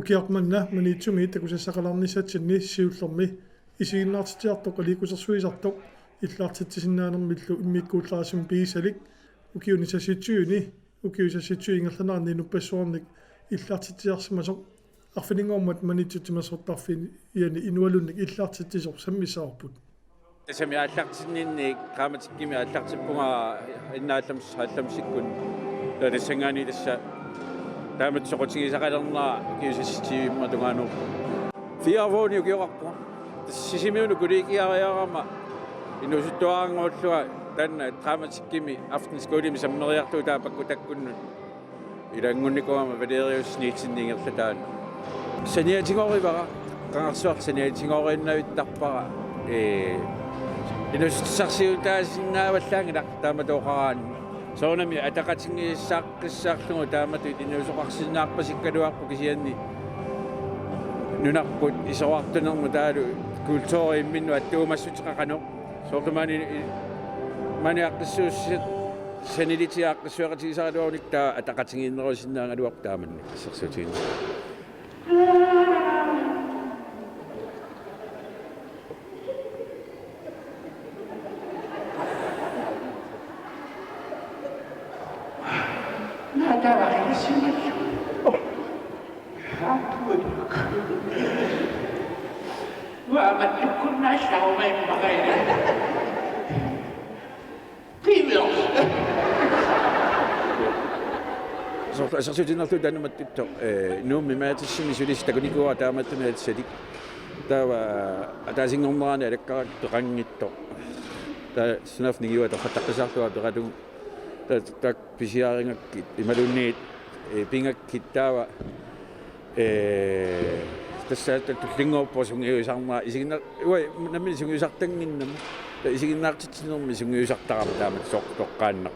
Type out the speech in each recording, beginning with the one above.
ukiarmanna manitsumi takusasaqalarnisatsinni siullermi isiginnaartitiartoq alikusarsuisartoq иллаартитсиннааnermillu иммиккууллаарасум пигисалик укиунисаситсуюни укиусаситсуингерланаарни нуппассуарник иллаартитсиарсимасоq арфинингормат манитсутимасортарфини иани инуалунник иллаартитсисор саммисаарпут сами аллартиннинни qaamatikkimi аллартиппунга иннаалламс хаалламсиккун таасангаани тасса таамат соқутигисақалернаа киусасситивимма тунгаануу фиарвони укиоқарпуа тассисимиуну куликиариарама инусуттуаангууллуа танна qaamatikimi aftenskолими саммериартуу таапакку таккуннут илангунникуама валериуснитсиннингерлатаан саниатингоривара qangarsuar саниатингорииннавиттарпара инусуссарсиутаасиннааваллаангила тааматоқараан соонами атақатингиссааққиссаарлугу таамату инусоқарсинаарпасиккалуарпу кисианни нунарпут исоартунерму таалу культуримминну аттуумассутеқақано соортумани маниаққиссууссит санилитиаққиссуақатигисаалуарник таа атақатингииннерусиннаангалуарпу тааманни иссерсутигин сарсутиннарту танаматтутто нуумми маатиссими сулистакуникуа тааматтумаатсалик таава атаасингормаани алаккаракту қангитто таа снафнигиуа тохаттаққисаартуа пералу так писиарингаккит ималунниит пингаккит таава тассаатта туллингооппо сунгиусарнаа исигинна уа намми сунгиусартангиннама исигиннаартитсинерми сунгиусартарама таамат соққоққааннақ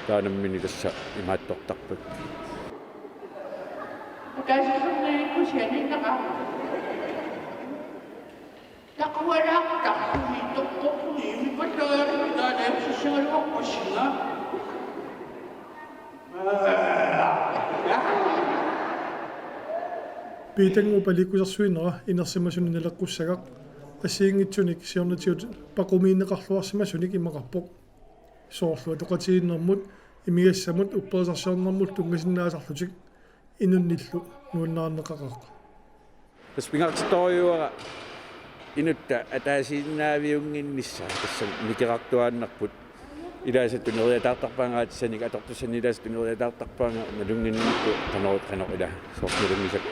таанаммини тасса имааттортарпут Касумнай кусяниннага такуалаартарсуми тоққорсуми миппатааринаалаапсиссагалуарпассинга питангу паликусарсуинера инерсимасунинналеққуссагақ ассиингитсуник сиорнатиут пақумииннеқарлуарсимасуник имақарпоқ соорлуа тоқатигиннэрмут имигассамут упперсарсиорнэрмут тунгасиннаасарлутик инунниллу нуаннаарнеқақақ таспингартиториуара инутта атаасиннаавиунгиннissaa тасса микеқартуааннарпут илаасаттунериатаартарпаангаатсаник атортуссани илаасаттунериатаартарпаанга налунгинникку танорут ила соорлулумисак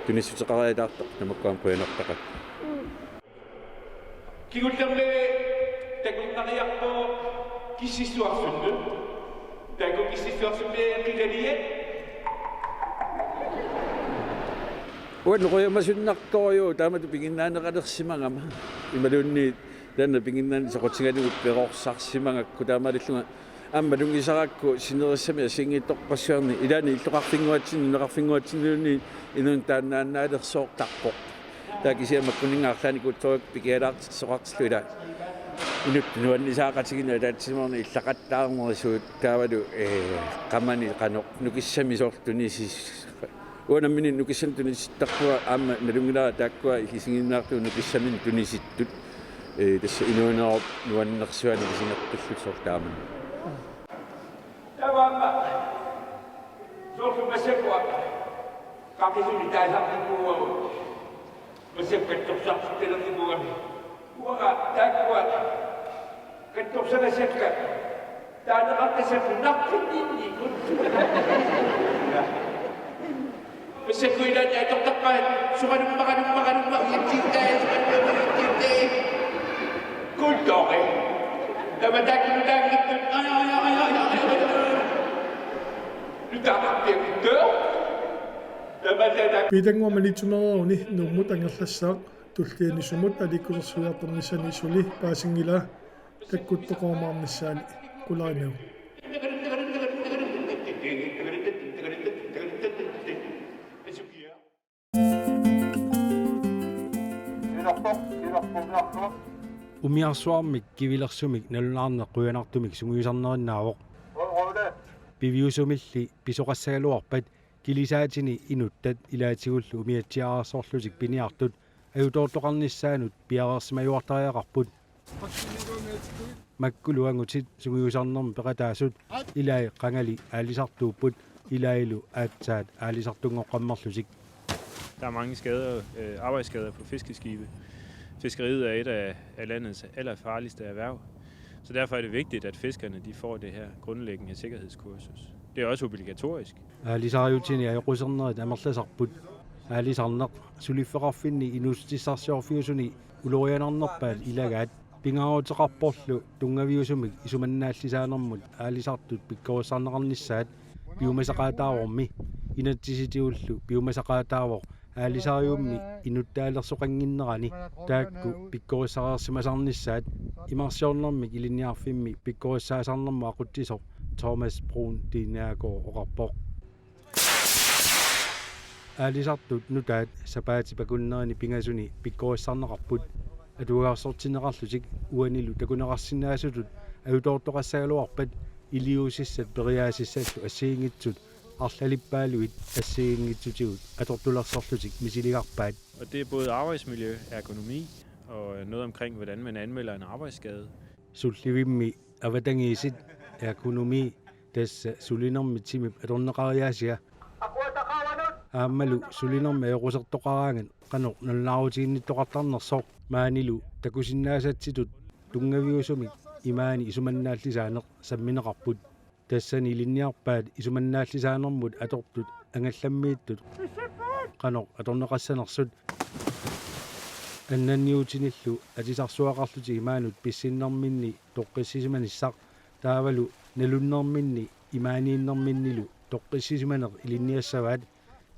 туниссутеқариатаартар намаккуан пуянертақат кигуллерме такуннариарто киссисуарсунну таку киссисуарсумме қилалиат уаннеқуямасуннарториу таамату пигиннаанеқалерсимагама ималуунни таана пигиннаани соқутсигалугут пероорсарсимагакку таамалиллунга аммалунгисаракку синериссами асингитторпассуарни илаани иллоқарфингуатсинни инун тааннааннаалерсоортарпоқ таакисиамаккунингаарлаани кутсоок пикиалаартит соқартиллуила инут нуаннисаақатигина таатсиморни иллақаттаарнерисуут таавалу қамани қано нукиссами соортунисис уанаммини нукиссан туниситтарпуа аама налунгилара тааккуа хисигиннаарту нукиссамин туниситтут тасса инуунероп нуаннерсуани кисингерпуллут сортааман таваама сорту масекуа какисуни таасартикуа масеккатторсартиллерникуами уага тааккуа катторсанасакка таанеқартасакку нартиннинни Masekuilan ay toktakan, sumanummakanummakanummak yintintay, sumanummakanummakanummak kultoke. Namadakin mo lang ito, Lutakaktiyak ito. Namadakin. Pitangwa manitsumereruni nummut angerlassaaq tullianisumut alikkusarsuiartornissani suli paasingila takkuttoqormaarnissaani kulainau Umiarsuarmik kivilersumik nalunаарne quyanartumik sunguisarnerinnaavoq piviusumilli pisoqassagaluarpat kilisaatini inuttat ilaatigullu umiatsiaraassorlutik piniartut ajutortoqarnissaanut piareersimajuartariaqarput makkuluangutit sungiusarnermi peqataasut ilai qangali aalisartuupput ilailu aatsaat aalisartungoqqammerlusik. Der er mange skader, arbejdsskader på fiskeskibe. Fiskeriet er et af landets allerfarligste erhverv. Så derfor er det vigtigt, at fiskerne de får det her grundlæggende sikkerhedskursus. Det er også obligatorisk. Aalisariutini ajuquserneret amerlasarput aalisarneq sulifferarfinni inustissarsiorfiusuni ulorianernerpaat ilagaat pingaruteqarporlu tungaviusumik isumannaallisaanermut aalisartut pikkorussarneqarnissaat piumasaqaataavormi inatsisitiullu piumasaqaataavor aalisariummi inuttaalersoqanginnerani taakku pikkorussaqarsimasarnissaat imarsiornermik ilinniarfimmi pikkorussaasarnermu aquttisor Thomas Brun Dinaagård oqarpoq aalisartut nutaat sapaatipakunnerani pingasuni pikkorussarneqarput atuagaarsortineqarlusik uanilu takuneqarsinnaasutut ajutortoqassaaluarpat iliusissat periaasissallu assiingitsut arlalipaaluit assiingitsutigut atortulersorlutik misiligarpaat. Og det er både arbejdsmiljø, ergonomi og noget omkring, hvordan man anmelder en arbejdsskade. Sullivimmi avatangiisit ergonomi tassa sulinermi timip atorneqariaasia aammalu sulinermi ajoqusertoqaraangan qanoq nalnaarutiinnittoqartarnersoq maanilu takusinnaasatsitut tungaviusumik imaani isumannaallisaaneq sammineqarput tassani ilinniarpaat isumannaallisaanermut atortut angallammiittut qanoq atorneqassanersut annanniutinillu atisarsuaqarluti imaanut pissinnerminni toqqissisimanissaq taavalu nalunnerminni imaaniinnerminnilu toqqissisimaneq ilinniassavaat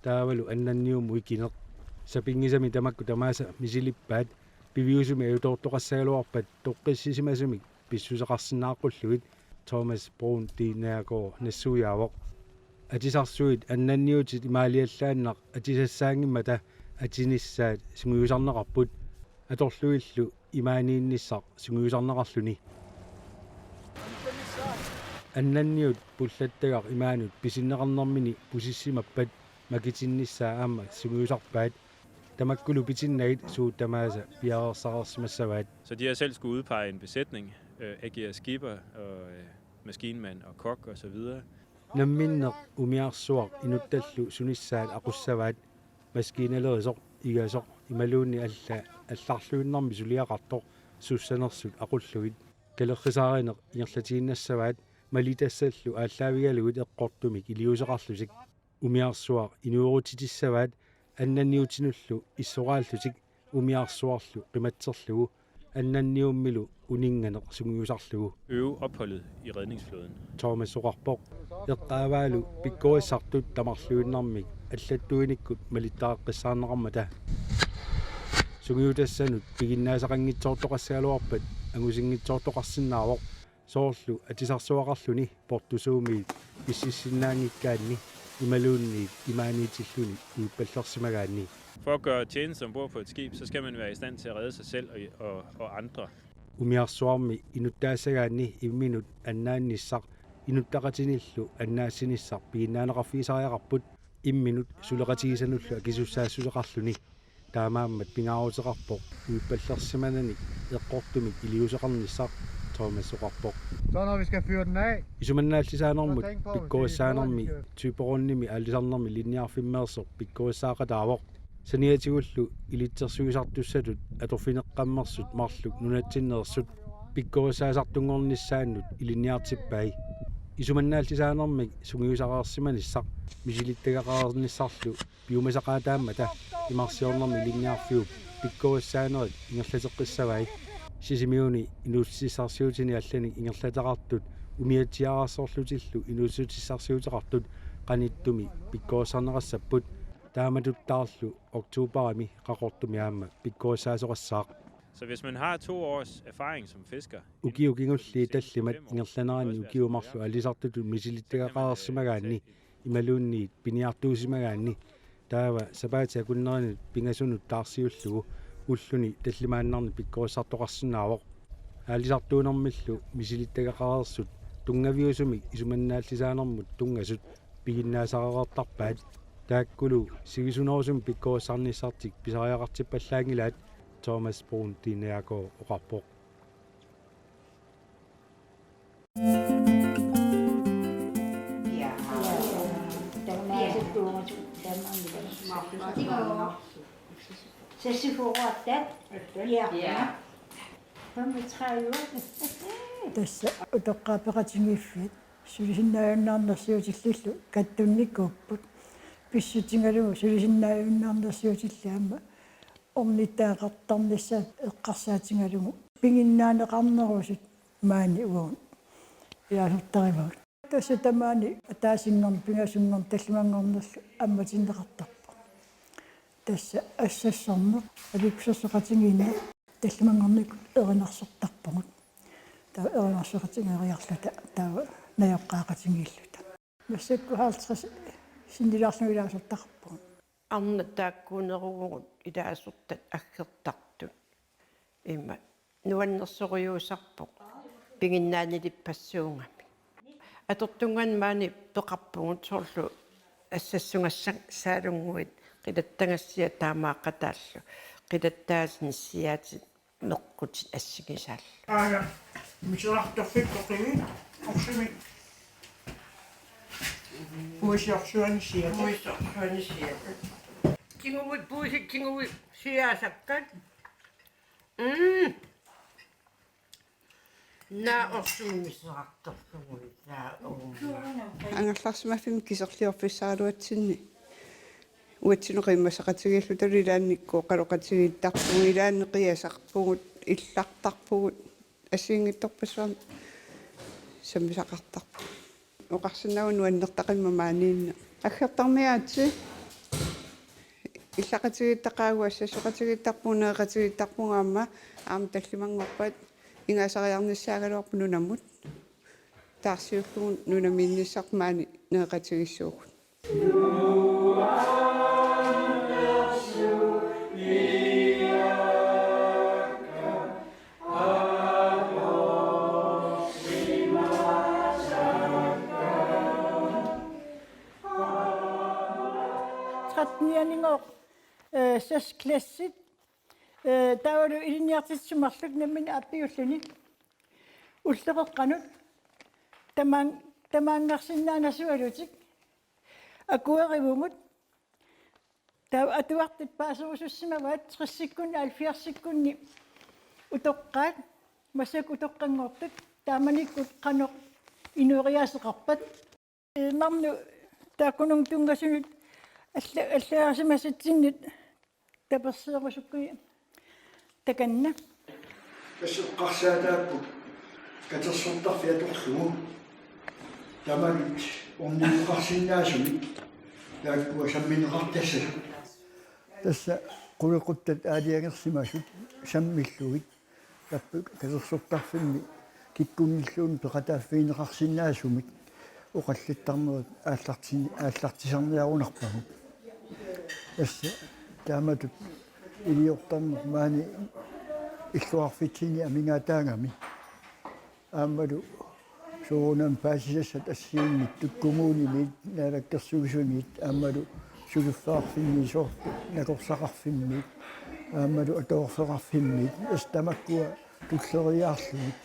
taavalu annanniumu ikineq sapingisami tamakku tamaasa misilippaat piviusumi ajutortoqassaaluarpat toqqissisimasumik pissuseqarsinnaaqulluit Thomas Brun Dinaagård nassuujaavoq atisarsuit annanniutit imaaliallaannaq atisassaangimmata atinissaat sungiusarneqarput atorluillu imaaniinnissaq sungiusarneqarluni annanniut pullattagaq imaanut pisinneqarnermini pusissimappat makitinnissaa aamma sungiusarpaat tamakkulu pitinnagit suuttamaasa piarersaqarsimassavaat. Så de har selv skulle udpege en besætning, agere skipper og maskinmand og kok og så videre. Namminneq umiarsuaq inuttallu sunissaat aqussavaat maskiinalerisor igasor imaluunni allarluinnermi suliaqartoq sussanersut aqulluit kalerrisaarineq ingerlatiinnassavaat malitassallu aallavigalugut eqqortumik iliuseqarlusik umiarsuaq inuurutitissavaat annanniutinullu issoraallutik umiarsuarlu qimatserlugu annanniummilu uninganeq sungiusarlugu. Øve opholdet i redningsflåden. Thomas oqarpoq eqqaavaalu pikkorissartut tamarluinnermik аллаттуиниккут малиттааққиссаарнеқармата сугиутассанут пигиннаасақангитсоортоқассаалуарпат ангусингитсоортоқарсиннаавоқ соорлу атисарсуақарлуни портусуумиит писсиссиннаангиккаанни ималуунниит имааниитиллуни уиппаллерсимагаанни. For at gøre tjeneste ombord på et skib, så skal man være i stand til at redde sig selv og andre. Umiarsuarmi inuttaassagaanni imminut annaannissaq inuttaqatinillu annaasinissaq piginnaaneqarfiisariaqarput imminut suleqatigisanullu akisussaasusseqarluni taamaammat pingaruteqarpoq uippallersimanani eqqortumik iliuseqarnissaq Thomas oqarpoq. Så når vi skal fyre den af. Isumannaallisaanermut pikkorissaanermi typeronnimi aallisarnermi linniarfimmeersoq pikkorissaaqataavoq saniatigullu ilitsersuisartussatut atorfineqqammersut marluk nunatsinneersut pikkorissaasartungornissaannut ilinniartippai isumannaallisaanermik sungiusaqaarsimanissaq misilittagaqaarnissarlu piumasaqaataammata imarsiornermi ilinniarfiup pikkorissaaneret ingerlateqqissavai sisimiuni inuussissarsiutini allani ingerlateqartut umiatsiaraassorlutillu inuussutissarsiuteqartut qanittumi pikkorissarneqassapput taamatuttaarlu oktuuparami qaqortumi aamma pikkorissaasoqassaaq. Så hvis man har 2 års erfaring som fisker, ukiukingulli tallimat ingerlanerani ukiumarlu allisartutut misilittagaqaarsimagaanni imaluunniit piniartuusimagaanni taava sapaati akunneranit pingasunut taarsiullugu ulluni tallimaannarni pikkorissartoqarsinnaavoq aallisartuunermillu misilittagaqaarersut tungaviusumik isumannaallisaanermut tungasut пигиннаасарерартарпаат тааккулу сигисунерусум пиккооссарниссартик писариақартиппаллаангилаат Thomas Brun тинеакоо оқарпоқ tässä utokkaapaqatingiiffit sulisinnaajunnaarnersiutillillu kattunnikkuupput pissutigalugu sulisinnaajunnaarnersiutillaama ornitaaqartarnissa eqqarsaatigalugu pinginnaaneqarnerusut maani uun ilaasortarivagut tässä tamaani ataasingorn pingasungorn tallimangornerlu ammatinneqartarpa tässä assassorner aliksersoqatingiinna таллимангорник эринарсортарпагут таа эринарсоқатингериарлута таа наёққаақатингииллута массакку хаалтрас синдилаарнуилаасортарпагут арна тааккуунеругугут илаасортат аггертартут има нуаннерсориуусарпоқ пигиннаанилиппассуунгами атортунган маани тоқарпугут соорлу ассассунгассак саалунгуит қилаттангассия таамааққатааллу қилаттаасни сиаатит меққутит ассигисаал мисерарторфиккоқиги орсими муисиорсуанисиат кингуит буисик кингуит сиаасаккат на орсуми мисерарторфугуи таа ангерларсимаффим кисерлиорфиссаалуатсинни уатсинеқиммасақатигииллу талилаанниккоо қалоқатигииттарпугу илааннеқиасарпугут иллартарпугут ассиингитторпассуам саммисақартарпу оқарсинагу нуаннертақимма maaниинна аггертармиаатси иллақатигииттақаагу ассасоқатигииттарпунеқатигииттарпунгаама аама таллимангорпат ингаасариарниссаагалуарпу нунаммут таарсиуллугун нунамиинниссармаани неқатигиссуугут Nianingor sasklassit taavalu iliniartitsumарлук наммин аппиуллуни уллеқеққанут тамааннарсиннаанасуалутик акуэривугут таа атуартит паасерусуссимаваат 30-сиккунни 70-сиккунни утоққаат масак утоққангортут тааманиккут қаноқ инуриаасеқарпат нарну тааккунун тунгасунут аллаарсимасатсиннит таперсеерусукки таканна кассеққарсаатааппу катерсортарфиаторлугу тамагит орниуқарсиннаасуми тааккуа самминеқартассасу тасса қулеқуттат аалиагерсимасут саммиллугит таппу катерсортарфимми киккунгиллуун пеқатааффиинеқарсиннаасумик оқаллиттарнерут ааллартисарниарунарпагу тасса тааматут илиортарнер маани иллуарфитсини амингаатаангами аамалу суунам паасисассат ассииннит туккумууними налаккерсугисунгит аамалу сулуффаарфинни соорту накорсақарфинни аамалу атоорфеқарфинни астамаккуа туллериаарлугит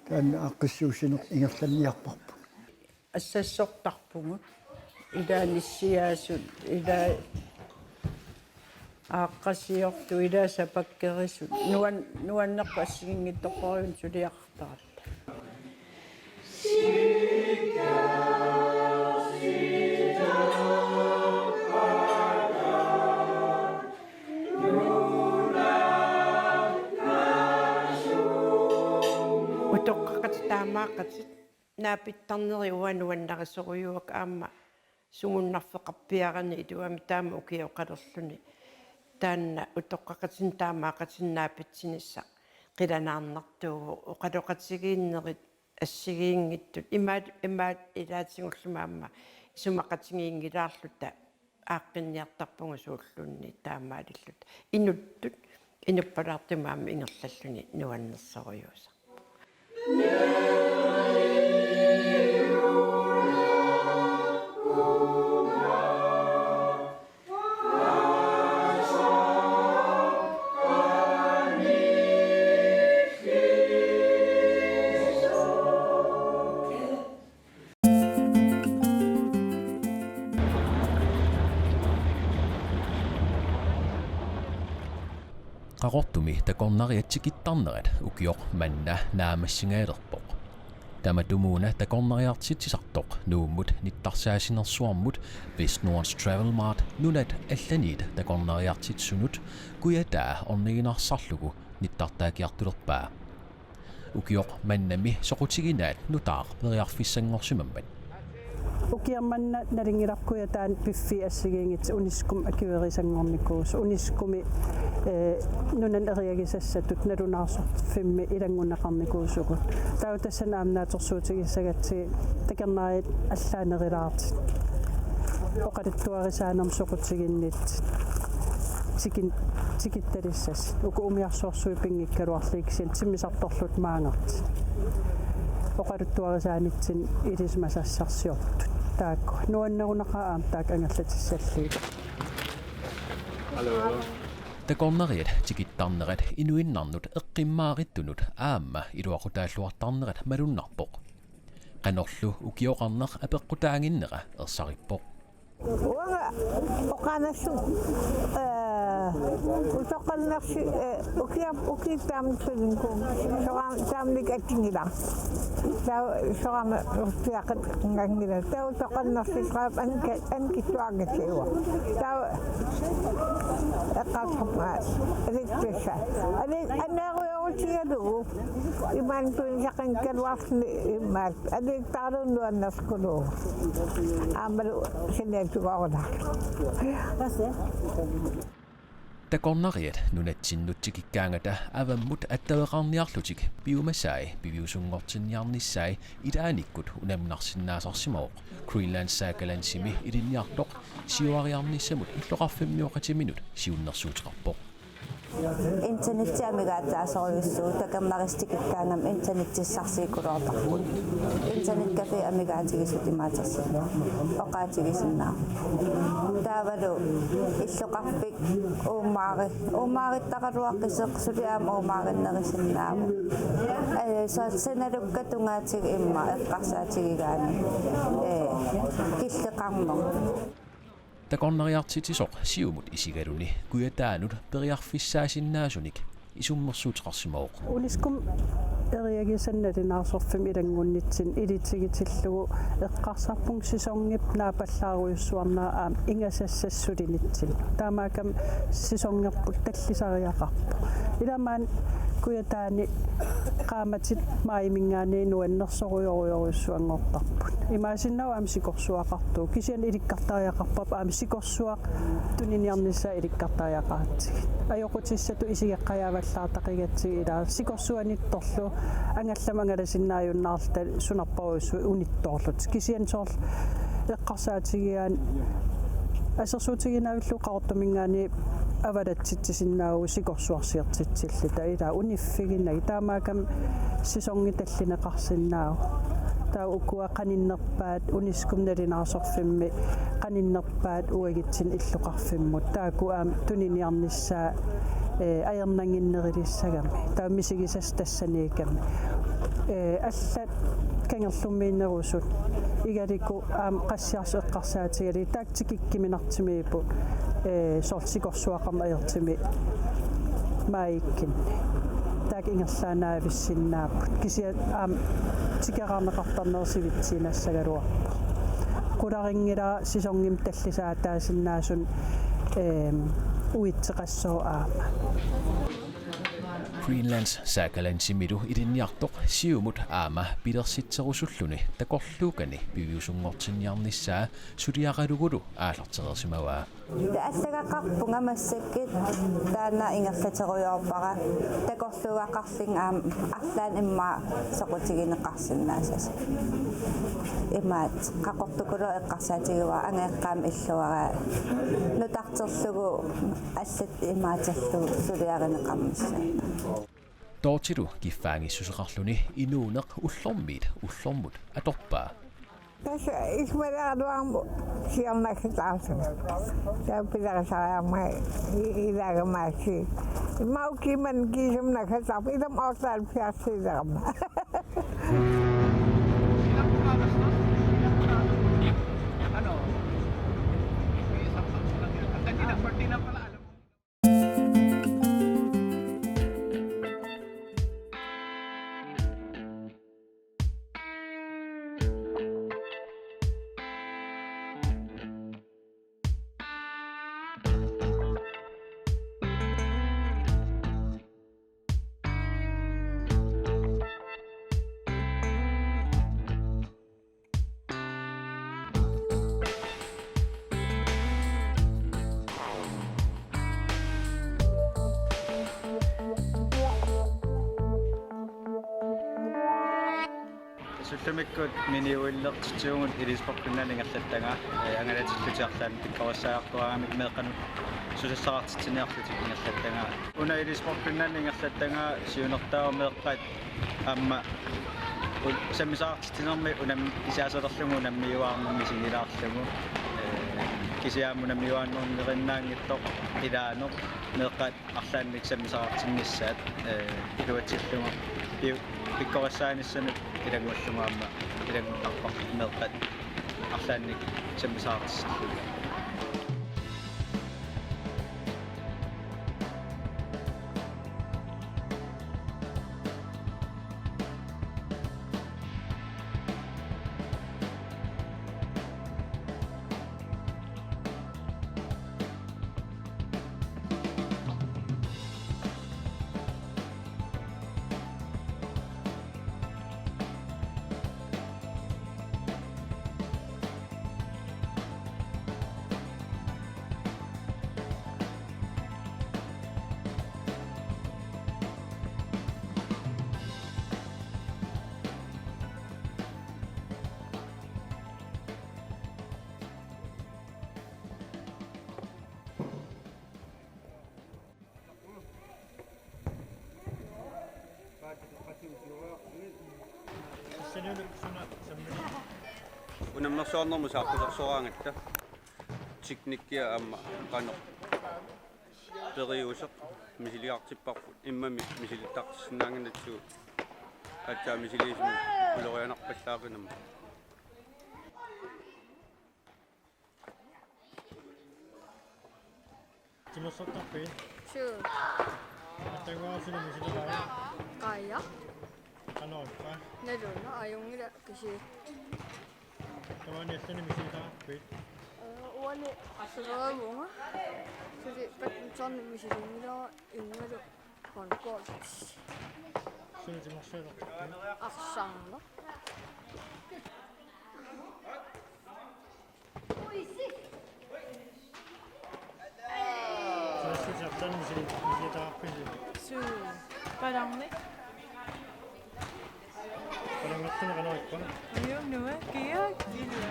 таанна аққиссуусинеқ ингерланниарпарпу ассассортарпугут илааниссиаасут илаа ааққасиорту илаасапаккерисут нуаннеққу ассигингиттоққориун сулиақартарат утоққақат таамааққатит наапиттарнери уануаннарисоруйуак аама сугуннарфеқарпиарани илуами таама укиоқалерлүни таанна утоққақатин таамаақатиннаапитсинисса қиланаарнартуугу оқалоқатигииннерит ассигиингиттут имаат илаатингуллумаама исумақатигиингилаарлута ааққинниартарпугу сууллунни таамаалиллут инуттут инуппалаартимаама ингерллаллуни нуаннерсоруйууса Oh qaqortumi takornariatsikittarnerat ukior manna naamassigaelerpoq tama tumuuna takornariartitsisartoq nuummut nittarsaasinersuarmut West Nordens Travel Mart nunat allaniit takornariartitsunut kuyataa orniginaarsarlugu nittartaakiartulerpaa ukior mannami soqutiginaat nutaaq periarfissangorsimammat ukiarmanna nalingilarkuyataan piffi assigiingit uniskum akiverisangornikuus uniskumi nunan eriagisassatut nalunaarsoq fimmi ilangunnaqarnikuusukut tautassan aamnaatorsuutigissagatsi takernarit allaanerilaarit oqalittuarisaanam soqutiginnit tikittalissas uku umiarsoorsuи pingikkaluarliiksin timmisartorlut maangart oqalittuarisaanitsin ilismasassarsiortut taakku nuannerunaqaa taak angallatissallii Hallo. takornariat tikittarnerat inuinnarnut eqqimmaaqittunut aamma iluaqutaalluartarnerat malunnarpoq qanorlu ukioqarneq apeqqutaanginnera ersarippoq Wanga oqanassu utoqalnersi ukiittaamnitsulinku soqaamnik attingila soqama urtiaqat ngangila tau utoqalnersi qaap ankittuaqatiwa tau eqqaasqapma riktessa aneeruyorutigalugu imaantuinsaqankaluarni immaat aliiktaalunnuannerskulu aamalu takornariat nunatsinnutikikkaangata avammut attaveqarniarlutik piumasai piviusungortinniarnissai ilaanikkut unamnarsinnaasarsimooq Greenland saakalansimi ilinniartoq siuariarnissamut illoqarfimmiuqatiminut siunnersuutiqarpoq internettiamigaataasoriussuu takernaristikikkaangam internetissarsiikuloortarput internetcafe amigaatigisut imaatersi oqaatigisinaa taavalu illoqarpik uumaagittaqaluaqqiseq suliaama uumaaginnerisinnaamu sanalukkatungaatigi imma eqqarsaatigigaani killeqarnermu takornariartitisoq siumut isigaluni kuyataanut periarfissaasinnaasunik isummersuutiqarsimooq uniskum eriagisannalinaarsorfim ilangunnitsin ilitigitilllugu eqqarsarpung sisongip naapallaaruissuarnaa aam ingasassassulinitsin taamaakam sisongerput tallisariaqarpu ilamaan kuyataani qaamatit maayimingaani nuannersoruyoriorussuangortarput imaasinnaw aam sikorsuaqartuu kisian ilikkartaariaqarpap aam sikorsuaq tuniniarnissa ilikkartaariaqaatsigit ajoqutissatu isigeqqajaavallaartaqigatsigi ilaa sikorsuanittorlu angallamangalasinnaajunnaarta sunarparuissu unittorlut kisian soorl eqqarsaatigiaan assersuutiginaavillu qaqortumingaani avalatsitsinnaagu sikorsuarsiartitsillita ilaa uniffiginnagi taamaakam sisongitallineqarsinnaagu taa ukua qaninnerpaat uniskumnalinaarsorfimmi qaninnerpaat uagitsin illuqarfimmut taaku aam tuniniarnissaa ajernanginnerilissagami taa misigisas tassaniikami alla kangerlummiinnerusut igaliku aam qassiars eqqarsaatigali taaktikikkiminartimiipu soorsikorsuaqarna ajertimi maayikkinni taak ingerlaanaavissinnaapput kisia aam tikeqarneqartarnersivitsiinassagaluarpu qularingila sisongim tallisaataasinnaasun uitseqassoo aama Greenlands saakalansimilu ilinniartoq siumut aama pilersitserusulluni takorluukani piviusungortinniarnissaa suliaqalugulu aallarteresimavaa тааллагақарпунга массаккит таана ингерлатеруйорпара такорлугақарлин аам арлаан имма соқутигинеқарсинаасас имаат қақортукулу эққарсаатигуа ангеққаам иллуараа нутартерлугу аллат имаатерлу сулиаринеқармисса Tortilu giffaangissuseqarluni inuuneq ullormut atorpaa Tässä ismeraduammu sielläkin Tämä pitää saada iläkämäksi. Mä oon kiimankin semmoinen, että pitää ottaa piässä суллумиккут миниуиллертитсуугут илиспорпиннанингаллаттага ангалатиллутиарлаан пиккавассаартуарамик меэкканут сусассаартитсиниарлутик ингерлаттага уна илиспорпиннанингаллаттага сиунертаа меэккат амма саммисаартитинерми унам исаасалерлугу наммиуаарнэрми сигилаарлугу кисиаамунаммиуааннернериннаангиттоқ илаанер меэккат арлаанник саммисаартингиссаат илуатсиллугу пиккавассааниссанут илагуаллумаама илагуттарпар меэккат арлаанник саммисаартиссиллугу унамнерсуарнэрму сааққусерсораангатта тикниккиа аама қано периусеқ мисилиартиппарпут иммами мисилиттартиссинаангинатсуу атсаа мисилиисми улорианарпаллаақинама тимерсортарпи Sure. атагуарсина мисилиараа Kaya. канаорпа Nedona ayungila kasi. тамани ассани мисилиараппи Uani asara bunga. Kasi patun misilingila ingalo konkol. суна тимерсуилертарпи Aksangla. суна мисилиараппи Su. Parang ni. парангаттана канаорпа Ayun naman kaya gila.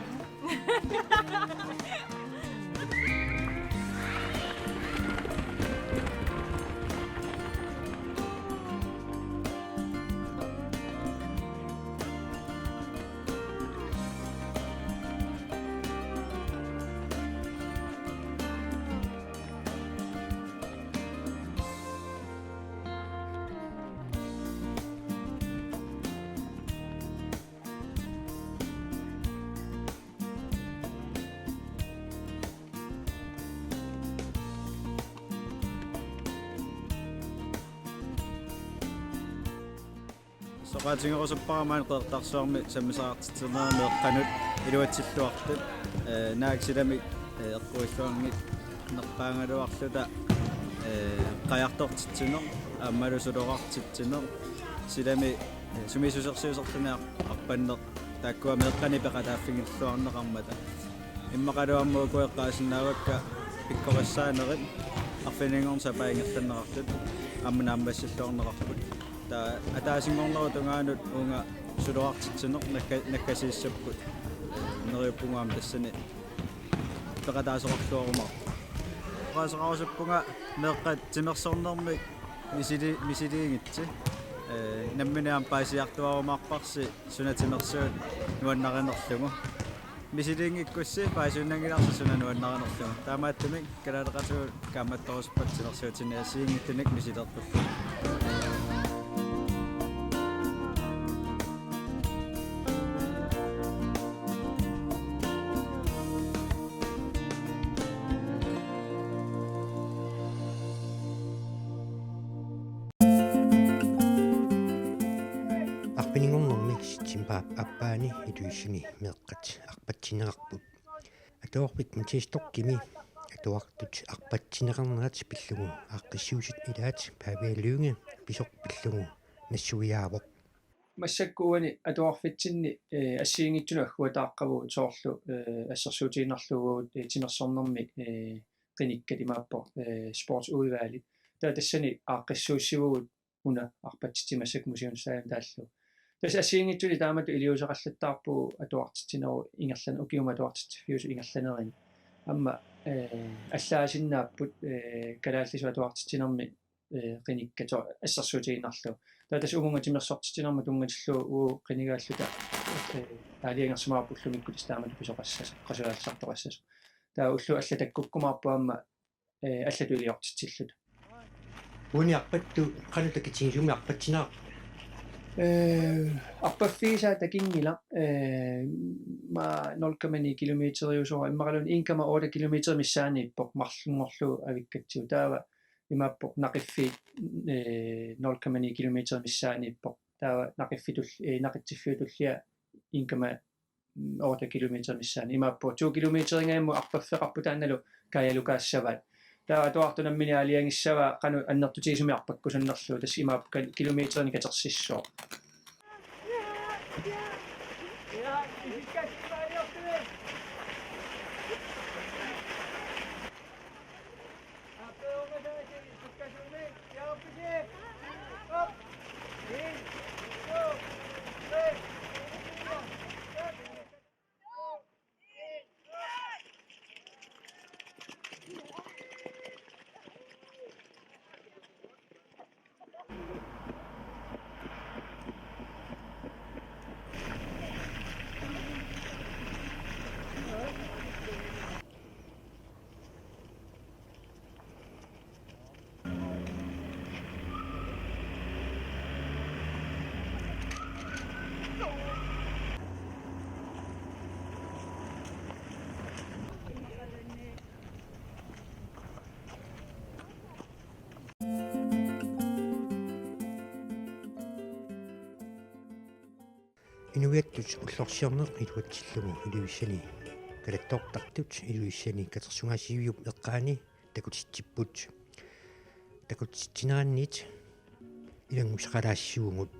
соqaatiнгерусаппарамаан qeertarsuarmi sammisaartitsernerami eqqanut iluatsilluartut naaksilami eqquilluangit nerpaangaluarluta qajartortitsiner aammalusuluqartitsiner silami sumisusersiusertuna arpanner taakkuami eqqani peqataaffingilluarneqarmata иммақалуармуу куэққаасиннаавакка пиккорissaanerit арфинingorn сапаингерланнеқартут аммунааммассиллуарнеқарпут та атаасингорнеру тунгаанут уунга сулуартитсинер наккасииссаппут нериуппунгаам тассани пеқатаасоқарлуарумар qaasaqarusappunga meeqqat timersорнэрмик мисилиингитси намминаам паасиартуарумаарпарси сунатимерсуут нуаннаринерлугу мисилиингиккусси паасууннангиларси суна нуаннаринерлугу таамааттумик калаалеқатуу кааматтарусуппат силерсуутиниасиингиттуник мисилертуллу арпинингорнэрми ситсимпаап аппаани илуиссуни меэккат арпатсинеқарпут атуорпит матистоқкими атуартут арпатсинеқарнерат пиллугу ааққиссуусит илаат павиалуунга писоқ пиллугу нассуиаавоқ массаккууани атуарфитсинни ассиингитсуна аггуатааққаву соорлу ассерсуутииннарлугуут тимерсорнэрми клиниккати мааппо спортсудвали таатассани ааққиссууссивугут уна арпатситимассак мусиунсаам тааллу тас ассиингитсули таамату илиусеқаллаттаарпуу атуартитинеру ингерлана укиума атуартитсиффиусу ингерланерин амма аллаасиннааппут калааллису атуартитинерми qinikkato ассерсуутигиннарлу таатас умунга тимерсортитинерма тунгатиллу уу qiнигааллута аалиангерсумааппуллумиккут истаамат писоқассас қасуаалсартоқассас таа уллу алла таккуккумаарпуамма аллату илиортитсиллут униарпатту канутаккитигисуми арпатсинаа арпаффигисаа такингила ма 0,9 километриусоо иммаралун 1,8 километри миссаанииппоқ марлунгорлу авиккатсуу таава имааппоқ нақиффи 0,9 километри миссаанииппоқ таава нақиффитул нақитсиффиутуллиа 1,8 километри миссаани имааппоқ 2 километрингаамму арпаффеқарпу тааналу каялукаассаваат таа туартунаммини алиангиссава кану аннертутигисуми арпаккусаннерлу тас имаап километрини катерсиссоо инуиаттут уллорсиорнеқ илуатсиллугу илуиссани калаттоортартут илуиссани катерсунгаасивиуп эққаани такутитсиппут такутитсинааннит илангусақалаассуугут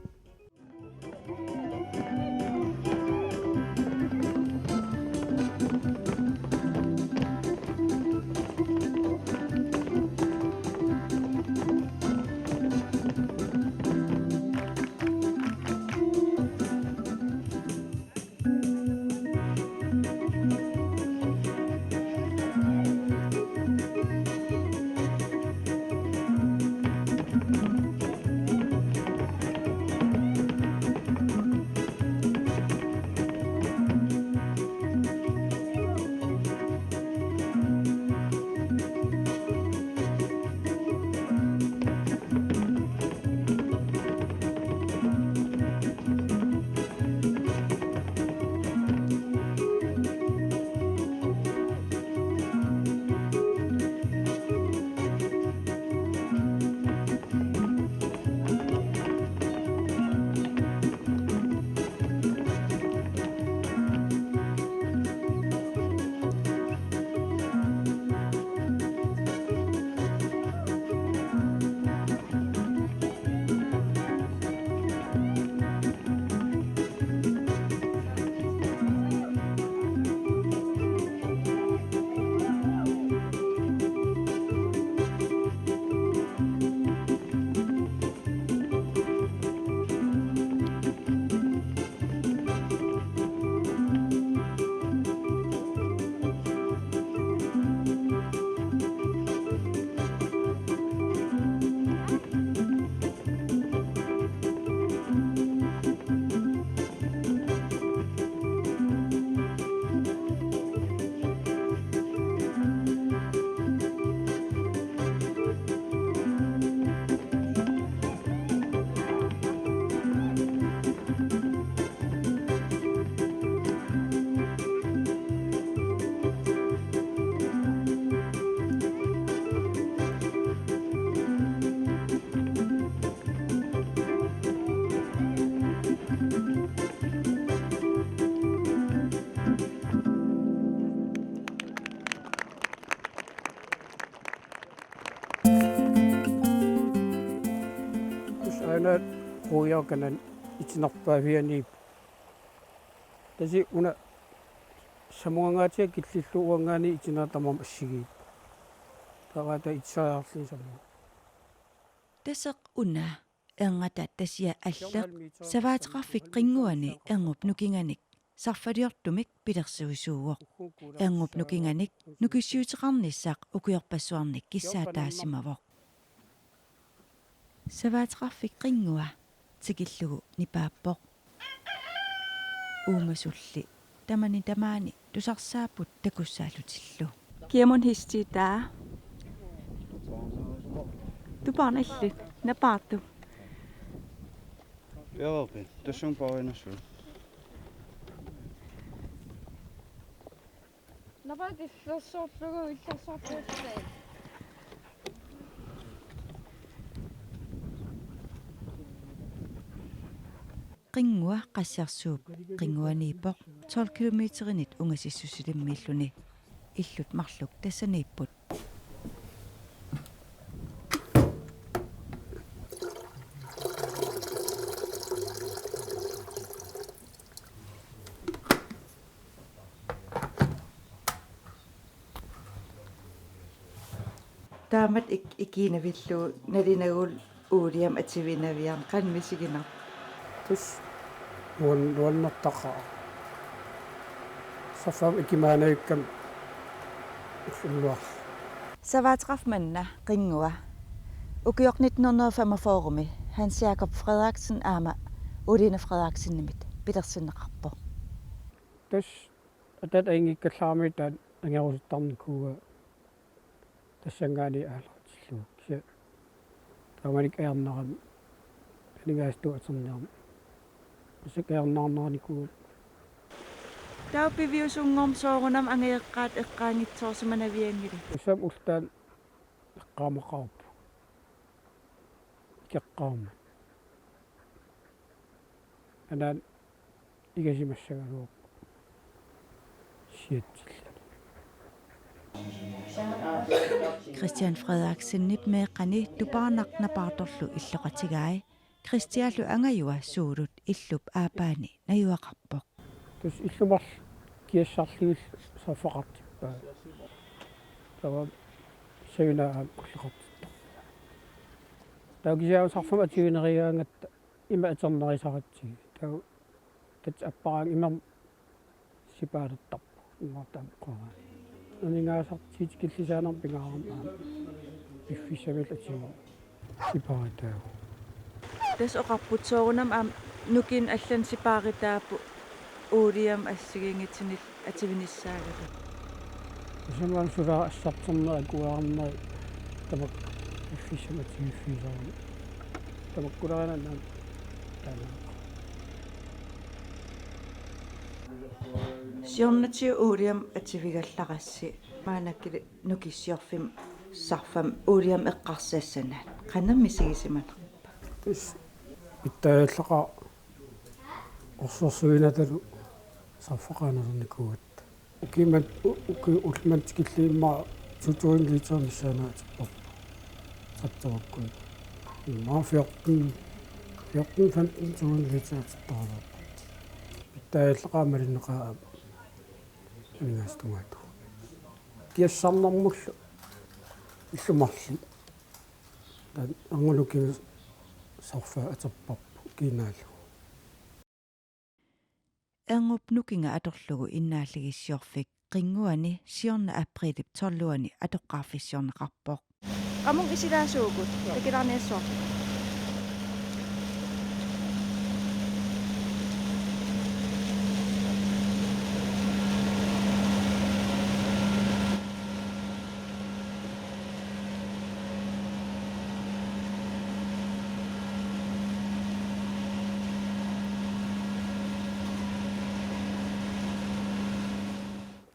aina ruiakanan itinerpaaviani tasi una samuangaatia killilluuangaani itinatamam assigiit taqata itsaarli samu taseq una энгата тасия аллеқ саваатеқарфик қингуани энгуп нукинганик сарфалиортумик пилерсуисууоқ энгуп нукинганик нукиссуутеқарниссаақ укуйорпассуарник киссаатаасимавоқ саваатеқарфик қингуа тикиллугу нипааппоқ уумасулли тамаани тусарсаапут такуссаалутиллу киамон хиститаа тупаарналли напаарту Европе тусун паинасу напаатиллерсоорлугу иллерсоорпуутсаа qingua qassiarsuup qinguaniippoq 12 kilometerinit ungasissusilimmiilluni illut marluk tassaniipput taamat ikinavillu nalinagul uuliam ativinaviam qanmisiginar tus nuannertaqa safam ikimaanayikkam ulluar savaatqaf manna qingua ukiok 1945 Hans Jakob Frederiksen ama Uline Frederiksen nimit Petersenneqarpo tus atat aingikkallаарmi taat angerusittarnikua тассангаани аалартиллу кися таманик аернарам нигаасту атерниарма асакаернаарнарникуу таупивиусунгорм соорунам ангеэккаат эккаангитсоорсиманавиангили усам ултаан эққаамақарпу кеққаама анаан игасимассагалуоқ сиатсилла Christian Frederiksen nip meeqani tupaarnaq napaartorlu illoqatigaai Christiallu angajua suurut illup aapaani najuaqarpoq tus illumar kiassarluul safaqartippa tawa sayuna ulleqartitta taugisiaun sarfam atigineriaangatta ima aternerisaratsigi tau tat apparaang imam sipaalattarpu immartam qora aningaasartiit killisaaner pingaaram iffissamil atigu siparitaagu tas oqarput soorunam am nukin allan sipaaritaapu uuliam assigingitsinil ativinissaagata usamlan sulaa assarterner kuaarneri tamak iffissam atigiffiisaaru tamakkulaanan taana Siornatiu uuliam ativigallaqassi maanakkili nukissiorfim sarfam uuliam eqqarsaassanaan qanammisigisimanerpa tus ittaallaqa orsorsuinatalu sarfaqaanernikuat ukimat ulman tikilliimma tutuin liitermissaanaatippo tattorakkun imma 14 15 tuin liitertittarala ittaallaqa malinneqaa нигастумаату киассарнэрмуллу иллумарли тан ангулуки сарфа атерпарпу кинаалу ангуп нукинга аторлугу иннааллигиссиорфик qinguani siorna aprилип toрлуани атоққарфиссиорнеқарпоқ qamung isilaasuugut takilарниассуар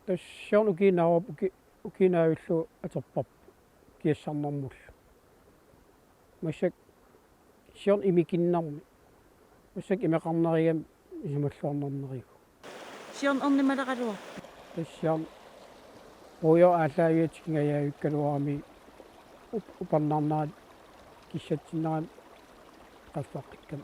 тассиорну кинаавап укинаавиллу атерпарпу киассарнэрмуллу масак сиорн имикиннарми масак имеқарнериам исималлуарнернеригу сиорн орнималеқалуар тассиорн оё аалаавиатикингаяавиккалуарами упарнарнаат киссатсинеран qaffaqqikkam